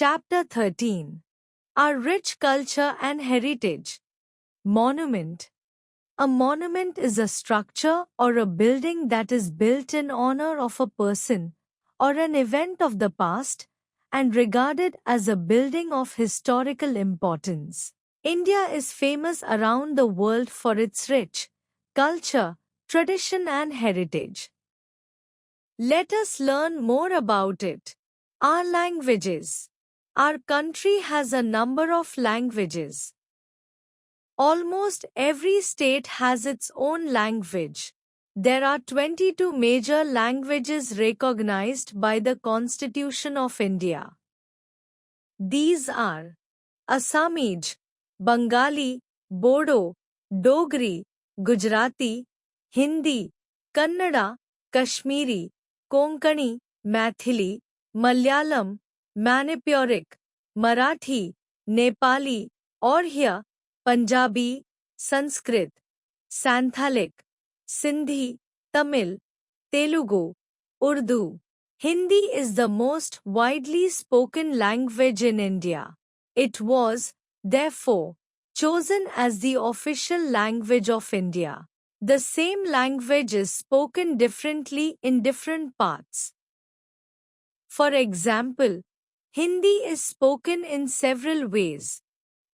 Chapter 13. Our Rich Culture and Heritage. Monument. A monument is a structure or a building that is built in honor of a person or an event of the past and regarded as a building of historical importance. India is famous around the world for its rich culture, tradition, and heritage. Let us learn more about it. Our languages. Our country has a number of languages. Almost every state has its own language. There are 22 major languages recognized by the Constitution of India. These are Assamese, Bengali, Bodo, Dogri, Gujarati, Hindi, Kannada, Kashmiri, Konkani, Maithili, Malayalam, Manipuric, Marathi, Nepali, Oriya, Punjabi, Sanskrit, Santhalic, Sindhi, Tamil, Telugu, Urdu. Hindi is the most widely spoken language in India. It was, therefore, chosen as the official language of India. The same language is spoken differently in different parts. For example, Hindi is spoken in several ways.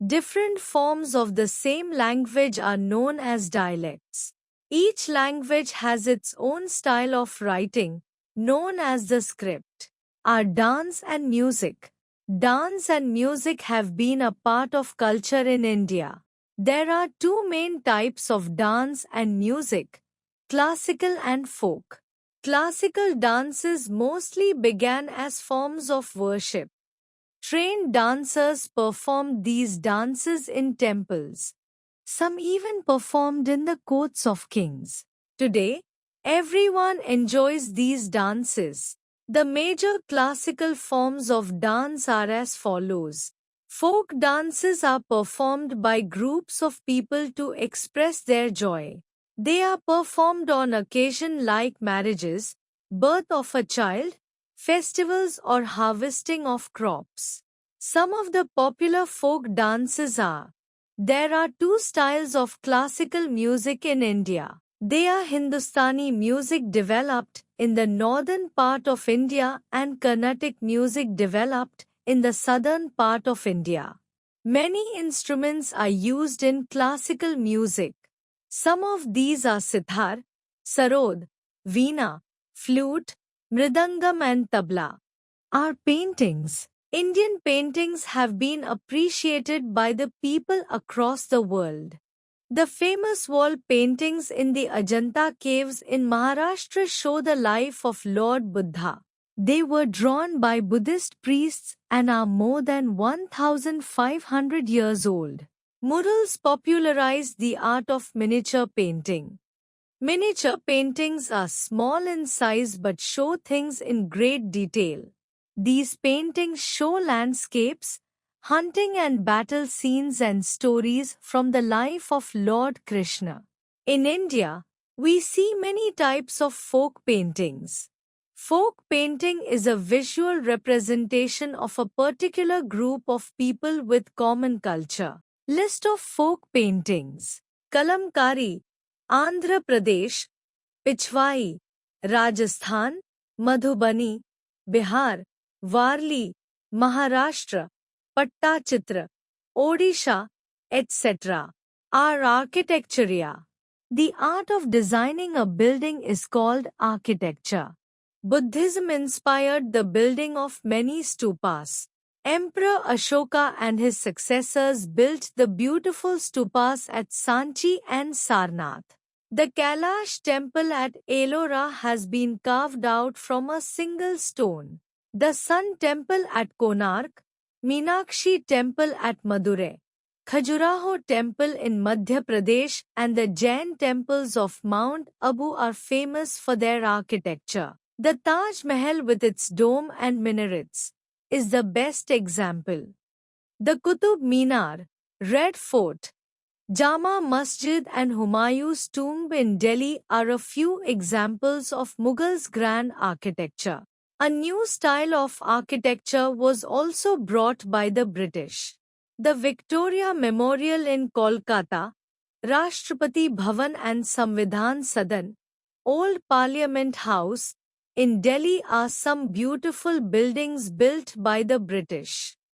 Different forms of the same language are known as dialects. Each language has its own style of writing, known as the script. Our dance and music. Dance and music have been a part of culture in India. There are two main types of dance and music, classical and folk. Classical dances mostly began as forms of worship. Trained dancers performed these dances in temples. Some even performed in the courts of kings. Today, everyone enjoys these dances. The major classical forms of dance are as follows. Folk dances are performed by groups of people to express their joy. They are performed on occasion like marriages, birth of a child, festivals or harvesting of crops. Some of the popular folk dances are. There are two styles of classical music in India. They are Hindustani music developed in the northern part of India and Carnatic music developed in the southern part of India. Many instruments are used in classical music. Some of these are sitar, sarod, veena, flute, mridangam and tabla. Our paintings. Indian paintings have been appreciated by the people across the world. The famous wall paintings in the Ajanta caves in Maharashtra show the life of Lord Buddha. They were drawn by Buddhist priests and are more than 1,500 years old. Murals popularized the art of miniature painting. Miniature paintings are small in size but show things in great detail. These paintings show landscapes, hunting and battle scenes and stories from the life of Lord Krishna. In India, we see many types of folk paintings. Folk painting is a visual representation of a particular group of people with common culture. List of folk paintings. Kalamkari, Andhra Pradesh, Pichwai, Rajasthan, Madhubani, Bihar, Varli, Maharashtra, Pattachitra, Odisha, etc. Our architecture. The art of designing a building is called architecture. Buddhism inspired the building of many stupas. Emperor Ashoka and his successors built the beautiful stupas at Sanchi and Sarnath. The Kailash temple at Ellora has been carved out from a single stone. The Sun temple at Konark, Meenakshi temple at Madurai, Khajuraho temple in Madhya Pradesh and the Jain temples of Mount Abu are famous for their architecture. The Taj Mahal with its dome and minarets is the best example. The Qutub Minar, Red Fort, Jama Masjid and Humayun's tomb in Delhi are a few examples of Mughals' grand architecture. A new style of architecture was also brought by the British. The Victoria Memorial in Kolkata, Rashtrapati Bhavan and Samvidhan Sadan, Old Parliament House, in Delhi are some beautiful buildings built by the British.